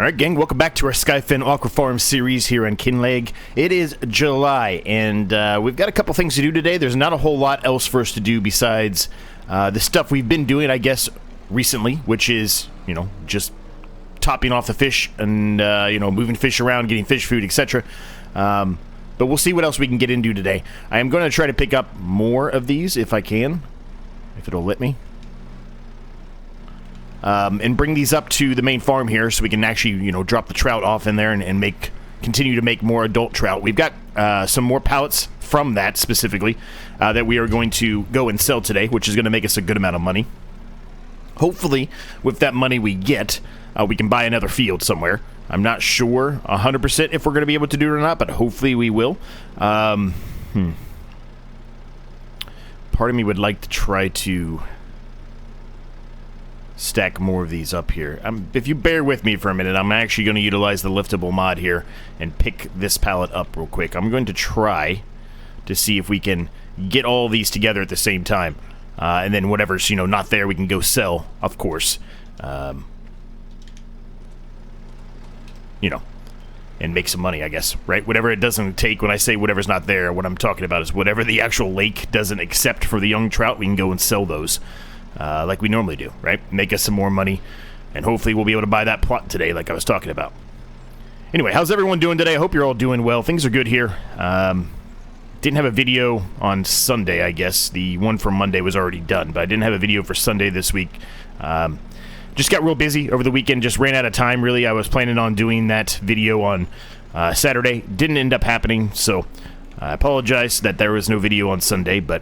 Alright gang, welcome back to our Skyefin Aquafarm series here on Kinlaig. It is July, and we've got a couple things to do today. There's not a whole lot else for us to do besides the stuff we've been doing, I guess, recently, which is, you know, just topping off the fish and, you know, moving fish around, getting fish food, etc. But we'll see what else we can get into today. I am going to try to pick up more of these if I can, if it'll let me. And bring these up to the main farm here so we can actually, you know, drop the trout off in there and continue to make more adult trout. We've got some more pallets from that specifically that we are going to go and sell today, which is going to make us a good amount of money. Hopefully, with that money we get, we can buy another field somewhere. I'm not sure 100% if we're going to be able to do it or not, but hopefully we will. Part of me would like to try to stack more of these up here. If you bear with me for a minute, I'm actually going to utilize the liftable mod here and pick this pallet up real quick. I'm going to try to see if we can get all these together at the same time. And then whatever's, you know, not there, we can go sell, of course. You know, and make some money, I guess, right? Whatever it doesn't take, when I say whatever's not there, what I'm talking about is whatever the actual lake doesn't accept for the young trout, we can go and sell those. Like we normally do, right? Make us some more money, and hopefully we'll be able to buy that plot today like I was talking about. Anyway, how's everyone doing today? I hope you're all doing well. Things are good here. Didn't have a video on Sunday, I guess. The one from Monday was already done, but I didn't have a video for Sunday this week. Just got real busy over the weekend, just ran out of time, really. I was planning on doing that video on Saturday. Didn't end up happening, so I apologize that there was no video on Sunday, but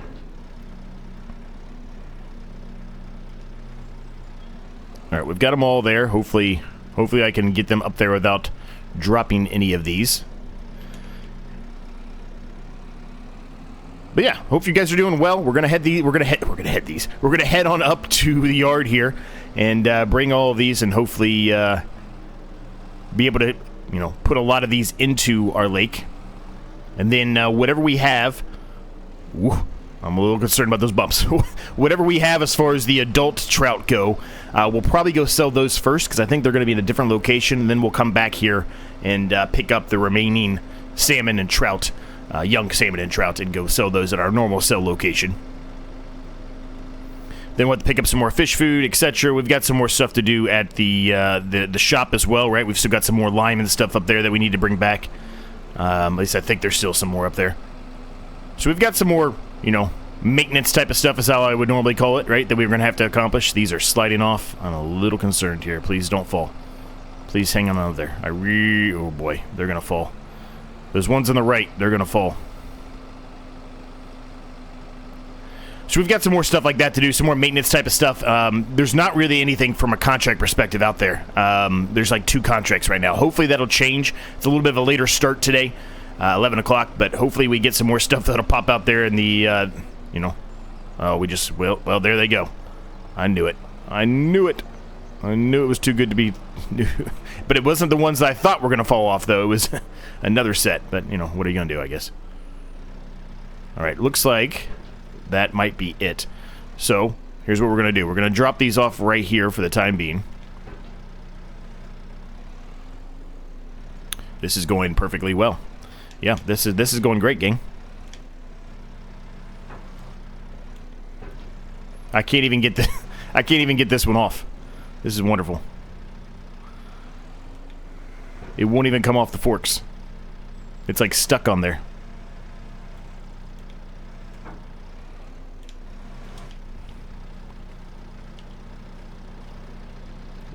alright, we've got them all there. Hopefully I can get them up there without dropping any of these. But yeah, hope you guys are doing well. We're gonna head on up to the yard here and bring all of these and hopefully be able to, you know, put a lot of these into our lake. And then whatever we have, I'm a little concerned about those bumps. Whatever we have as far as the adult trout go, we'll probably go sell those first because I think they're going to be in a different location. And then we'll come back here and pick up the remaining salmon and trout, young salmon and trout, and go sell those at our normal sell location. Then we'll have to pick up some more fish food, etc. We've got some more stuff to do at the shop as well, right? We've still got some more lime and stuff up there that we need to bring back. At least I think there's still some more up there. So we've got some more, you know, maintenance type of stuff is how I would normally call it, right? That we're going to have to accomplish. These are sliding off. I'm a little concerned here. Please don't fall. Please hang on out there. Oh boy, they're going to fall. Those ones on the right, they're going to fall. So we've got some more stuff like that to do, some more maintenance type of stuff. There's not really anything from a contract perspective out there. There's like 2 contracts right now. Hopefully that'll change. It's a little bit of a later start today. 11 o'clock, but hopefully we get some more stuff that'll pop out there in the, you know, well, there they go. I knew it. I knew it was too good to be, but it wasn't the ones that I thought were going to fall off, though. It was another set, but, you know, what are you going to do, I guess? All right, looks like that might be it. So, here's what we're going to do. We're going to drop these off right here for the time being. This is going perfectly well. Yeah, this is going great, gang. I can't even get this one off. This is wonderful. It won't even come off the forks. It's like stuck on there.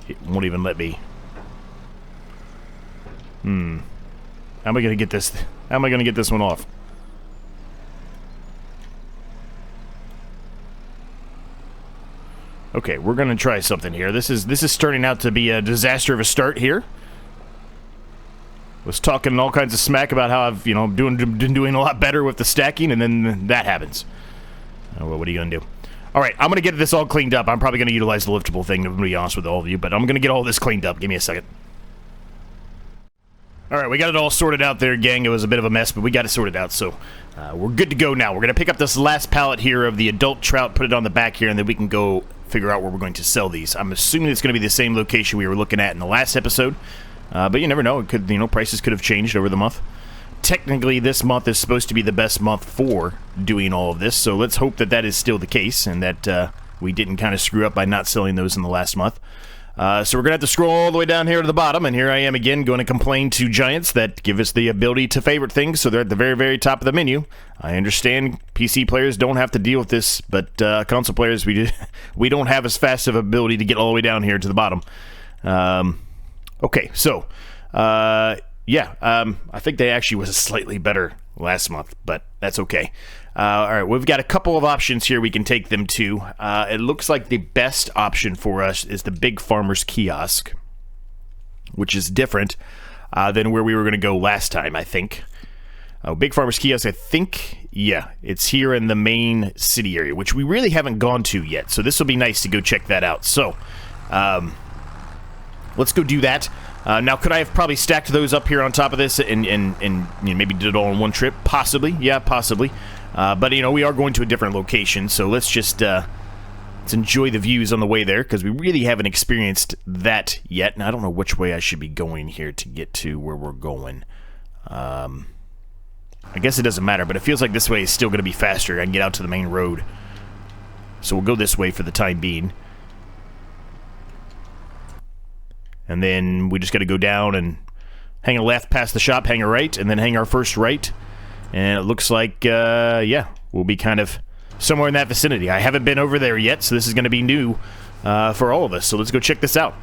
It won't even let me. How am I gonna get this? How am I gonna get this one off? Okay, we're gonna try something here. This is turning out to be a disaster of a start here. Was talking all kinds of smack about how I've, you know, been doing a lot better with the stacking, and then that happens. Oh, well, what are you gonna do? All right, I'm gonna get this all cleaned up. I'm probably gonna utilize the liftable thing, to be honest with all of you, but I'm gonna get all this cleaned up. Give me a second. Alright, we got it all sorted out there, gang. It was a bit of a mess, but we got it sorted out, so we're good to go now. We're going to pick up this last pallet here of the adult trout, put it on the back here, and then we can go figure out where we're going to sell these. I'm assuming it's going to be the same location we were looking at in the last episode. But you never know. It could, prices could have changed over the month. Technically, this month is supposed to be the best month for doing all of this, so let's hope that that is still the case and that we didn't kind of screw up by not selling those in the last month. So we're going to have to scroll all the way down here to the bottom, and here I am again going to complain to giants that give us the ability to favorite things, so they're at the very, very top of the menu. I understand PC players don't have to deal with this, but console players, we don't have as fast of ability to get all the way down here to the bottom. Okay, so... I think they actually was slightly better last month, but that's okay. All right, we've got a couple of options here we can take them to. It looks like the best option for us is the Big Farmer's Kiosk, which is different than where we were going to go last time, I think. Big Farmer's Kiosk, I think, yeah, it's here in the main city area, which we really haven't gone to yet, so this will be nice to go check that out. So, let's go do that. Now, could I have probably stacked those up here on top of this and maybe did it all in one trip? Possibly. Yeah, possibly. But, we are going to a different location, so let's just let's enjoy the views on the way there, because we really haven't experienced that yet. And I don't know which way I should be going here to get to where we're going. I guess it doesn't matter, but it feels like this way is still going to be faster. I can get out to the main road. So we'll go this way for the time being. And then we just got to go down and hang a left past the shop, hang a right, and then hang our first right. And it looks like, we'll be kind of somewhere in that vicinity. I haven't been over there yet, so this is going to be new for all of us. So let's go check this out.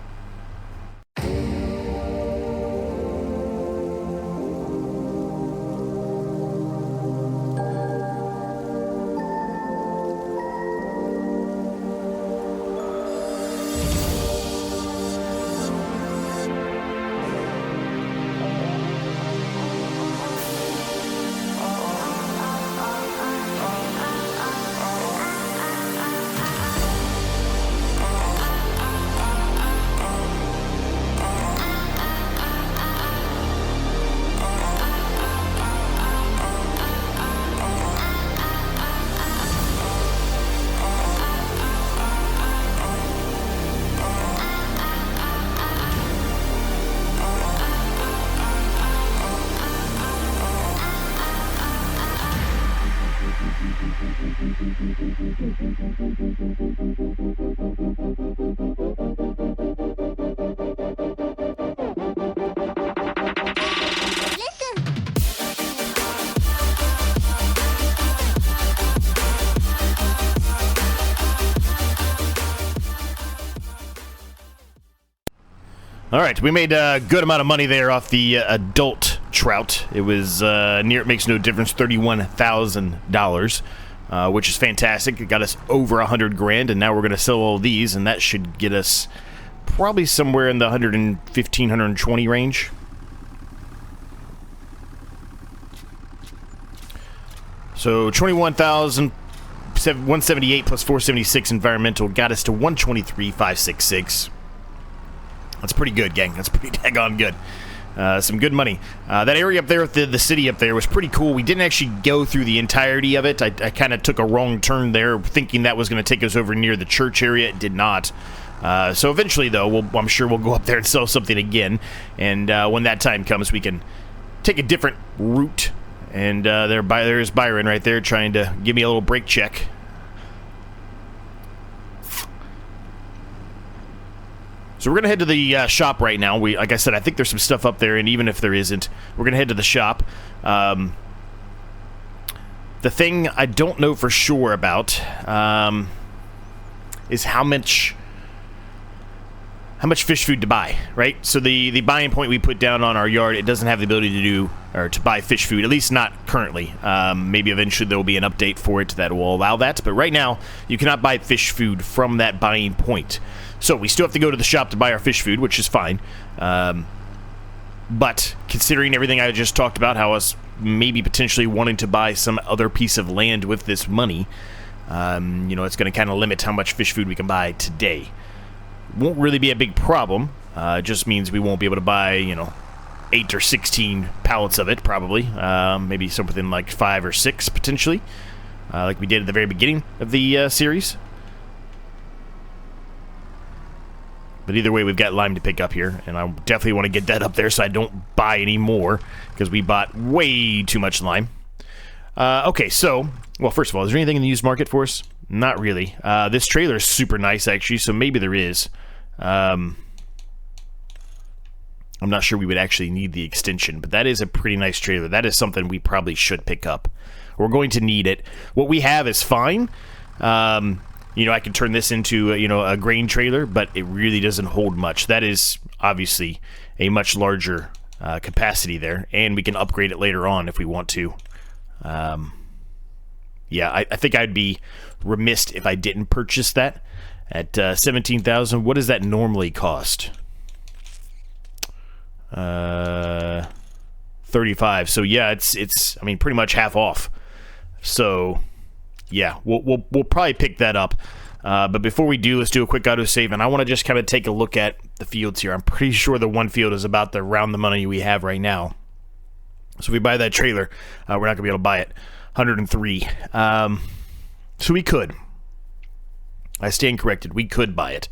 All right, we made a good amount of money there off the adult trout. It was near, it makes no difference, $31,000, which is fantastic. It got us over 100 grand, and now we're going to sell all these, and that should get us probably somewhere in the 115, 120 range. So 21,178 plus 476 environmental got us to 123,566. That's pretty good, gang. That's pretty daggone good. Some good money. That area up there, the city up there, was pretty cool. We didn't actually go through the entirety of it. I kind of took a wrong turn there, thinking that was going to take us over near the church area. It did not. So eventually, though, I'm sure we'll go up there and sell something again. And when that time comes, we can take a different route. And there's Byron right there trying to give me a little brake check. So we're going to head to the shop right now. Like I said, I think there's some stuff up there, and even if there isn't, we're going to head to the shop. The thing I don't know for sure about is how much fish food to buy, right? So the buying point we put down on our yard, it doesn't have the ability to do or to buy fish food, at least not currently. Maybe eventually there will be an update for it that will allow that, but right now you cannot buy fish food from that buying point. So we still have to go to the shop to buy our fish food, which is fine. But considering everything I just talked about, how us maybe potentially wanting to buy some other piece of land with this money, it's going to kind of limit how much fish food we can buy today. Won't really be a big problem. It just means we won't be able to buy, 8 or 16 pallets of it, probably. Maybe something like 5 or 6, potentially, like we did at the very beginning of the series. But either way, we've got lime to pick up here, and I definitely want to get that up there so I don't buy any more, because we bought way too much lime. Okay, so, well, first of all, is there anything in the used market for us? Not really. This trailer is super nice, actually, so maybe there is. I'm not sure we would actually need the extension, but that is a pretty nice trailer. That is something we probably should pick up. We're going to need it. What we have is fine. You know, I could turn this into, you know, a grain trailer, but it really doesn't hold much. That is obviously a much larger capacity there, and we can upgrade it later on if we want to. Yeah, I think I'd be remiss if I didn't purchase that at $17,000. What does that normally cost? 35. So yeah, it's I mean, pretty much half off. So yeah, we'll probably pick that up. But before we do, let's do a quick autosave, and I want to just kind of take a look at the fields here. I'm pretty sure the one field is about around the money we have right now. So if we buy that trailer, we're not going to be able to buy it. 103. So we could. I stand corrected. We could buy it.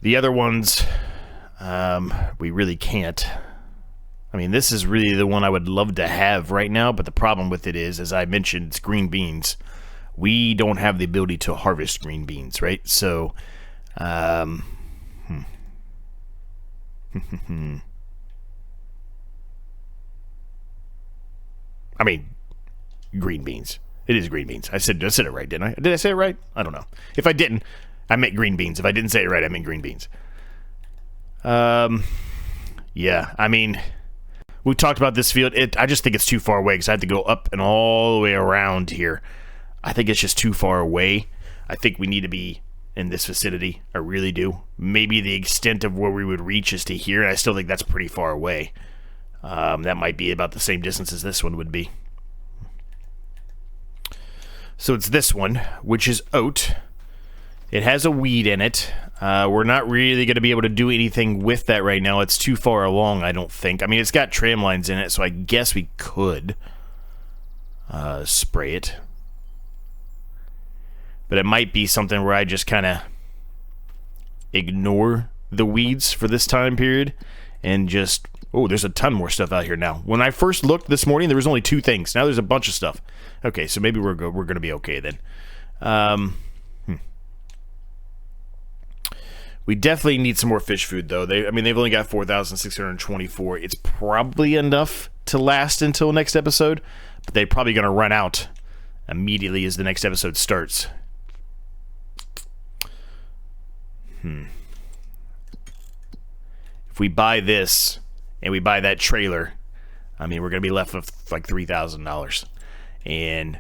The other ones, we really can't. I mean, this is really the one I would love to have right now, but the problem with it is, as I mentioned, it's green beans. We don't have the ability to harvest green beans, right? So, I mean, green beans. It is green beans. I said it right, didn't I? Did I say it right? I don't know. If I didn't, I meant green beans. If I didn't say it right, I meant green beans. Yeah, I mean, we talked about this field. I just think it's too far away because I have to go up and all the way around here. I think it's just too far away. I think we need to be in this vicinity. I really do. Maybe the extent of where we would reach is to here, and I still think that's pretty far away. That might be about the same distance as this one would be. So it's this one, which is oat. It has a weed in it. We're not really going to be able to do anything with that right now. It's too far along, I don't think. I mean, it's got tram lines in it, so I guess we could spray it. But it might be something where I just kind of ignore the weeds for this time period and just... Oh, there's a ton more stuff out here now. When I first looked this morning, there was only 2 things. Now there's a bunch of stuff. Okay, so maybe we're going to be okay then. We definitely need some more fish food, though. I mean, they've only got 4,624. It's probably enough to last until next episode, but they're probably going to run out immediately as the next episode starts. If we buy this and we buy that trailer, I mean, we're going to be left with like $3,000. And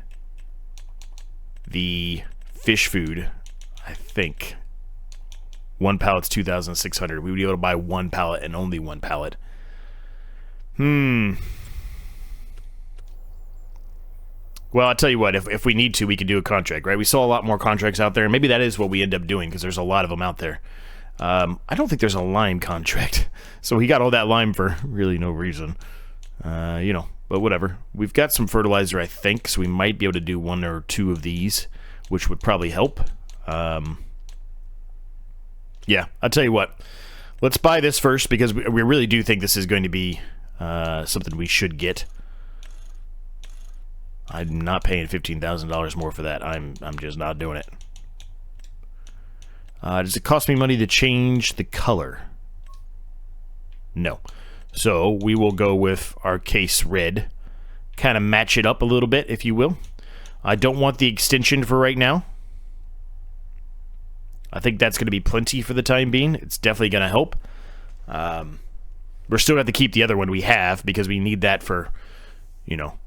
the fish food, I think... 1 pallet's 2,600. We would be able to buy 1 pallet and only 1 pallet. Well, I'll tell you what. If we need to, we could do a contract, right? We saw a lot more contracts out there, and maybe that is what we end up doing because there's a lot of them out there. I don't think there's a lime contract, so he got all that lime for really no reason. You know, but whatever. We've got some fertilizer, I think, so we might be able to do 1 or 2 of these, which would probably help. Yeah, I'll tell you what. Let's buy this first because we really do think this is going to be something we should get. I'm not paying $15,000 more for that. I'm just not doing it. Does it cost me money to change the color? No. So we will go with our case red. Kind of match it up a little bit, if you will. I don't want the extension for right now. I think that's going to be plenty for the time being. It's definitely going to help. We're still going to have to keep the other one we have because we need that for, you know,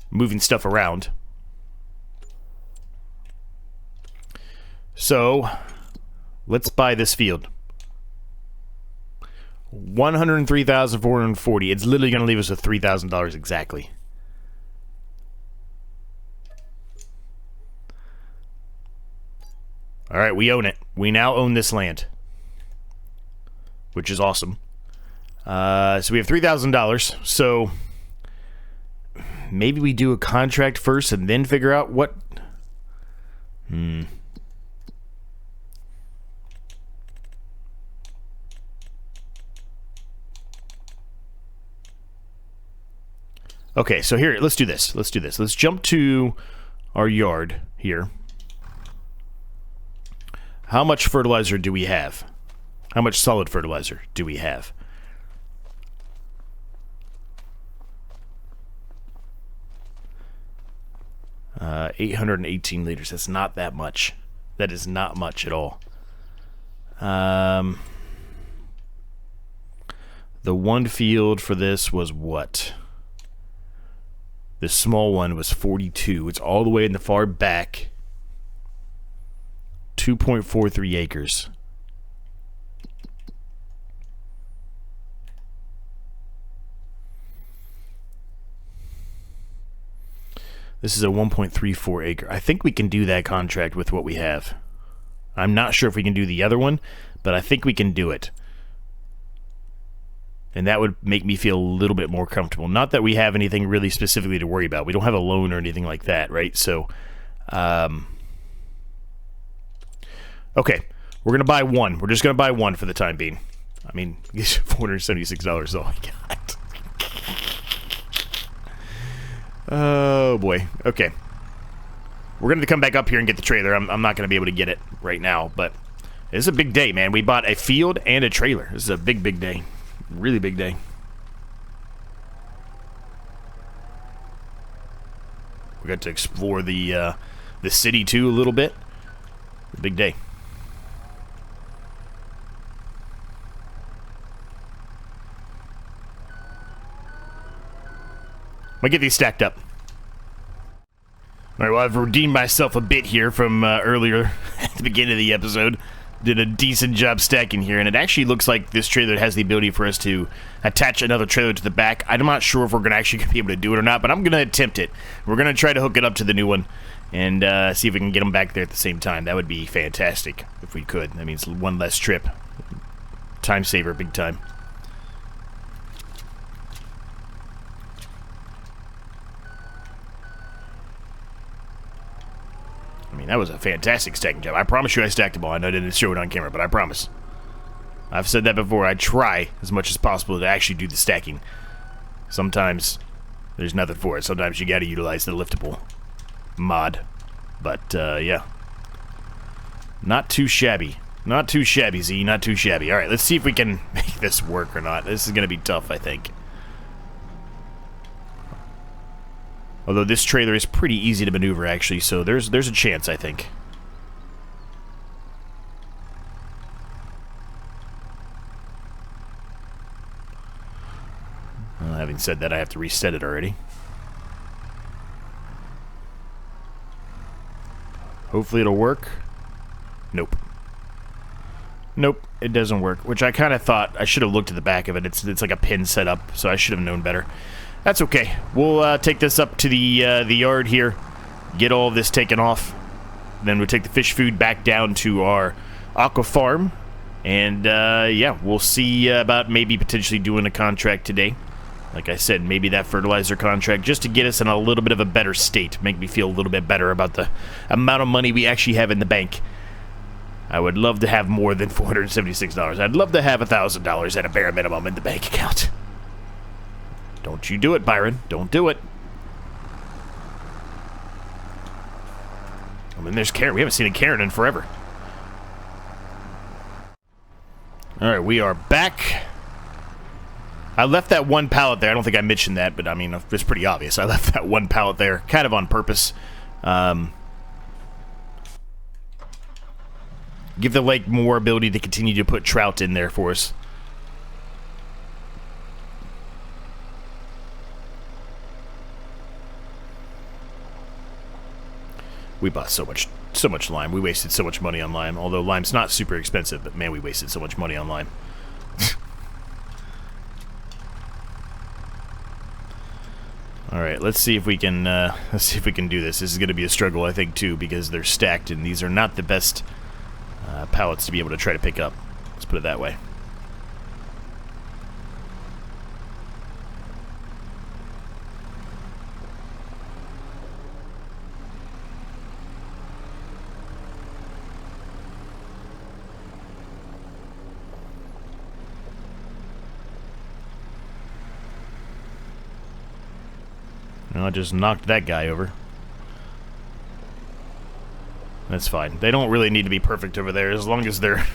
moving stuff around. So, let's buy this field. 103,440. It's literally going to leave us with $3,000 exactly. All right, we own it. We now own this land, which is awesome. So we have $3,000. So maybe we do a contract first and then figure out what Okay, so here, let's do this. Let's do this. Let's jump to our yard here. How much fertilizer do we have? How much solid fertilizer do we have? Uh, 818 liters. That's not that much. That is not much at all. The one field for this was what? The small one was 42. It's all the way in the far back. 2.43 acres. This is a 1.34 acre. I think we can do that contract with what we have. I'm not sure if we can do the other one, but I think we can do it. And that would make me feel a little bit more comfortable. Not that we have anything really specifically to worry about. We don't have a loan or anything like that, right? So, okay, we're going to buy one. We're just going to buy one for the time being. I mean, $476 is all I got. Oh, boy. Okay. We're going to come back up here and get the trailer. I'm not going to be able to get it right now, but it's a big day, man. We bought a field and a trailer. This is a big, big day. Really big day. We got to explore the city, too, a little bit. A big day. I'm gonna get these stacked up. Alright, well, I've redeemed myself a bit here from earlier at the beginning of the episode. Did a decent job stacking here, and it actually looks like this trailer has the ability for us to attach another trailer to the back. I'm not sure if we're gonna actually be able to do it or not, but I'm gonna attempt it. We're gonna try to hook it up to the new one and see if we can get them back there at the same time. That would be fantastic if we could. That means one less trip. Time saver, big time. I mean, that was a fantastic stacking job. I promise you I stacked them all. I know I didn't show it on camera, but I promise. I've said that before. I try as much as possible to actually do the stacking. Sometimes there's nothing for it. Sometimes you gotta utilize the liftable mod. But, yeah. Not too shabby. Not too shabby, Z. Not too shabby. Alright, let's see if we can make this work or not. This is gonna be tough, I think. Although this trailer is pretty easy to maneuver, actually, so there's a chance, I think. Having said that, I have to reset it already. Hopefully it'll work. Nope. Nope, it doesn't work, which I kind of thought. I should have looked at the back of it. It's like a pin setup, so I should have known better. That's okay. We'll take this up to the yard here, get all of this taken off. Then we'll take the fish food back down to our aqua farm. And, yeah, we'll see about maybe potentially doing a contract today. Like I said, maybe that fertilizer contract, just to get us in a little bit of a better state. Make me feel a little bit better about the amount of money we actually have in the bank. I would love to have more than $476. I'd love to have $1,000 at a bare minimum in the bank account. Don't you do it, Byron. Don't do it. I mean, there's Karen. We haven't seen a Karen in forever. Alright, we are back. I left that one pallet there. I don't think I mentioned that, but I mean, it's pretty obvious. I left that one pallet there, kind of on purpose. Give the lake more ability to continue to put trout in there for us. We bought so much lime. We wasted so much money on lime. Although lime's not super expensive, but man, we wasted so much money on lime. All right, let's see if we can do this. This is going to be a struggle, I think, too, because they're stacked, and these are not the best pallets to be able to try to pick up. Let's put it that way. Well, I just knocked that guy over. That's fine. They don't really need to be perfect over there. As long as they're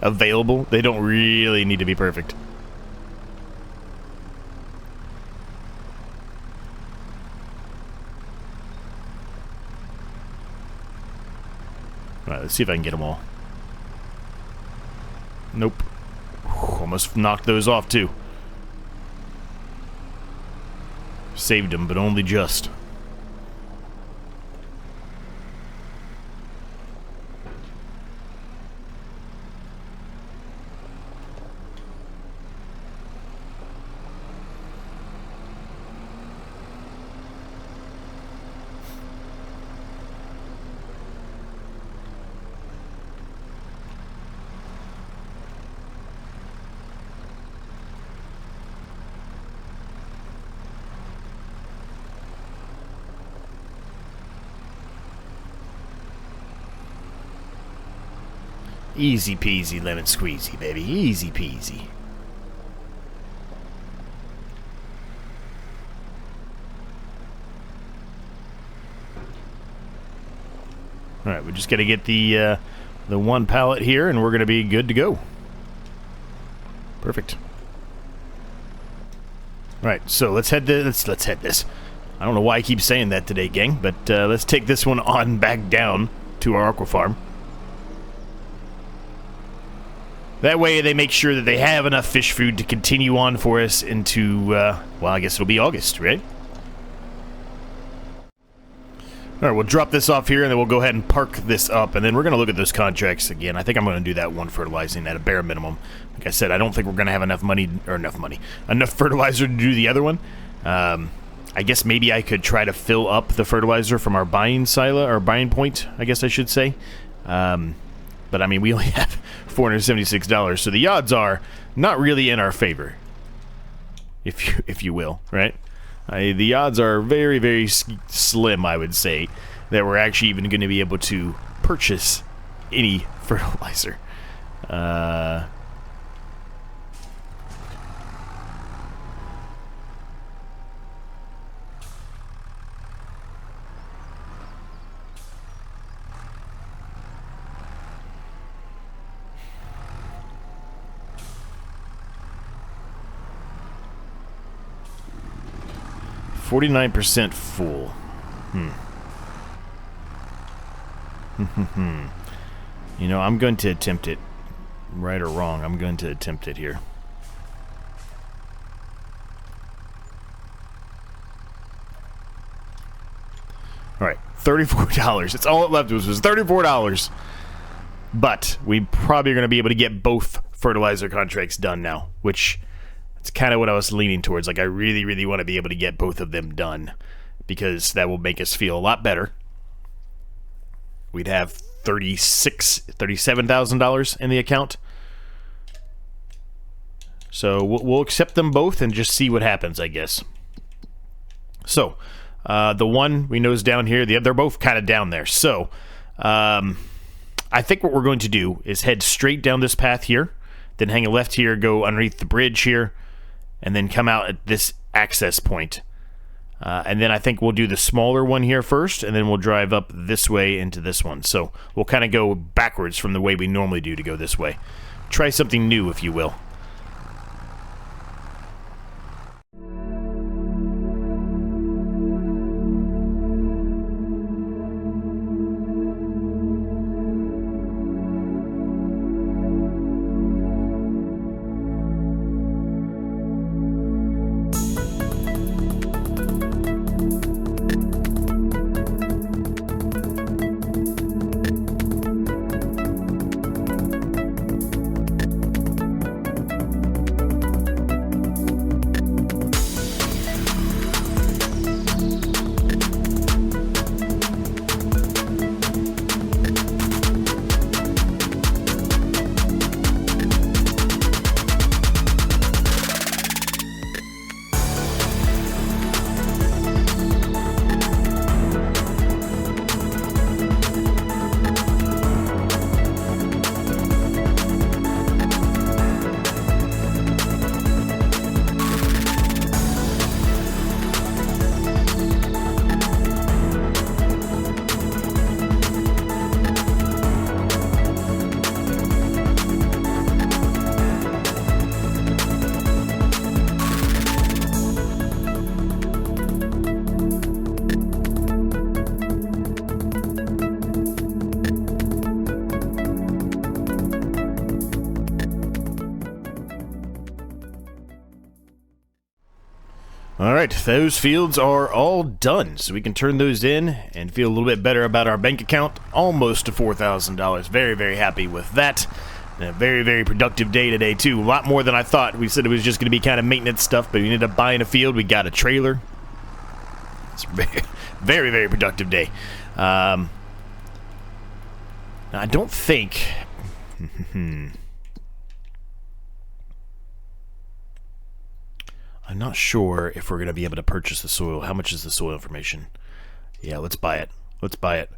available, they don't really need to be perfect. Alright, let's see if I can get them all. Nope. Almost knocked those off, too. Saved them, but only just. Easy peasy lemon squeezy, baby. Easy peasy. Alright, we just gotta get the one pallet here, and we're gonna be good to go. Perfect. Alright, so let's head this. I don't know why I keep saying that today, gang, but let's take this one on back down to our aqua farm. That way they make sure that they have enough fish food to continue on for us into, well, I guess it'll be August, right? Alright, we'll drop this off here, and then we'll go ahead and park this up, and then we're going to look at those contracts again. I think I'm going to do that one fertilizing at a bare minimum. Like I said, I don't think we're going to have enough fertilizer to do the other one. I guess maybe I could try to fill up the fertilizer from our buying silo, or buying point, I guess I should say. But I mean, we only have $476, so the odds are not really in our favor, if you will, right? The odds are very, very slim, I would say, that we're actually even going to be able to purchase any fertilizer. 49% full. You know, I'm going to attempt it. Right or wrong, I'm going to attempt it here. Alright, $34. That's all it left was $34. But we probably are going to be able to get both fertilizer contracts done now, which it's kind of what I was leaning towards. Like, I really, really want to be able to get both of them done, because that will make us feel a lot better. We'd have $37,000 in the account. So we'll accept them both and just see what happens, I guess. So the one we know is down here. They're both kind of down there. So I think what we're going to do is head straight down this path here, then hang a left here, go underneath the bridge here, and then come out at this access point. And then I think we'll do the smaller one here first, and then we'll drive up this way into this one. So we'll kind of go backwards from the way we normally do to go this way. Try something new, if you will. those fields are all done, so we can turn those in and feel a little bit better about our bank account. Almost to $4,000. Very, very happy with that. And a very, very productive day today, too. A lot more than I thought. We said it was just going to be kind of maintenance stuff, but we ended up buying a field. We got a trailer. It's a very, very, very productive day. I don't think... I'm not sure if we're going to be able to purchase the soil. How much is the soil information? Yeah, let's buy it. Let's buy it.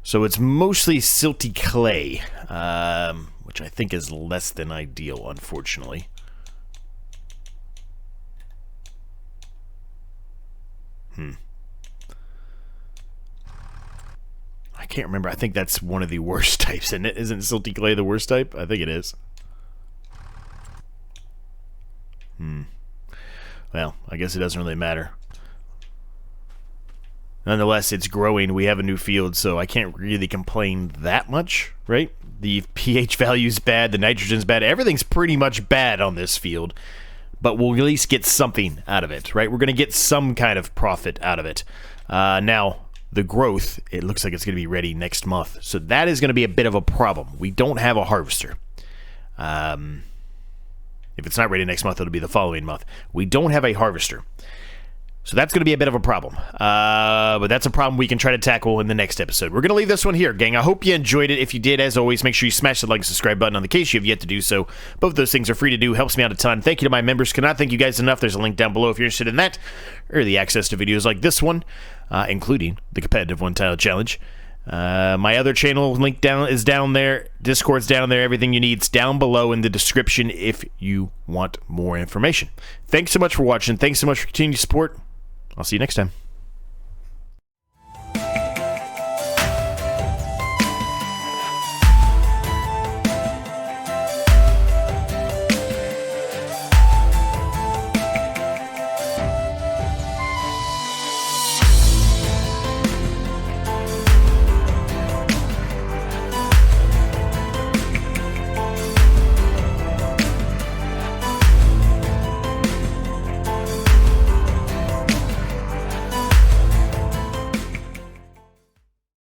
So it's mostly silty clay, which I think is less than ideal, unfortunately. I can't remember. I think that's one of the worst types, isn't it? Isn't silty clay the worst type? I think it is. Well, I guess it doesn't really matter. Nonetheless, it's growing. We have a new field, so I can't really complain that much, right? The pH value's bad, the nitrogen's bad, everything's pretty much bad on this field, but we'll at least get something out of it, right? We're going to get some kind of profit out of it. Now, the growth, it looks like it's going to be ready next month, so that is going to be a bit of a problem. We don't have a harvester. If it's not ready next month, it'll be the following month. We don't have a harvester. So that's going to be a bit of a problem. But that's a problem we can try to tackle in the next episode. We're going to leave this one here, gang. I hope you enjoyed it. If you did, as always, make sure you smash the like and subscribe button on the case you have yet to do so. Both those things are free to do. Helps me out a ton. Thank you to my members. Cannot thank you guys enough. There's a link down below if you're interested in that. Early access to videos like this one, including the competitive one-tile challenge. My other channel link is down there. Discord's down there. Everything you need's down below in the description if you want more information. Thanks so much for watching. Thanks so much for continued support. I'll see you next time.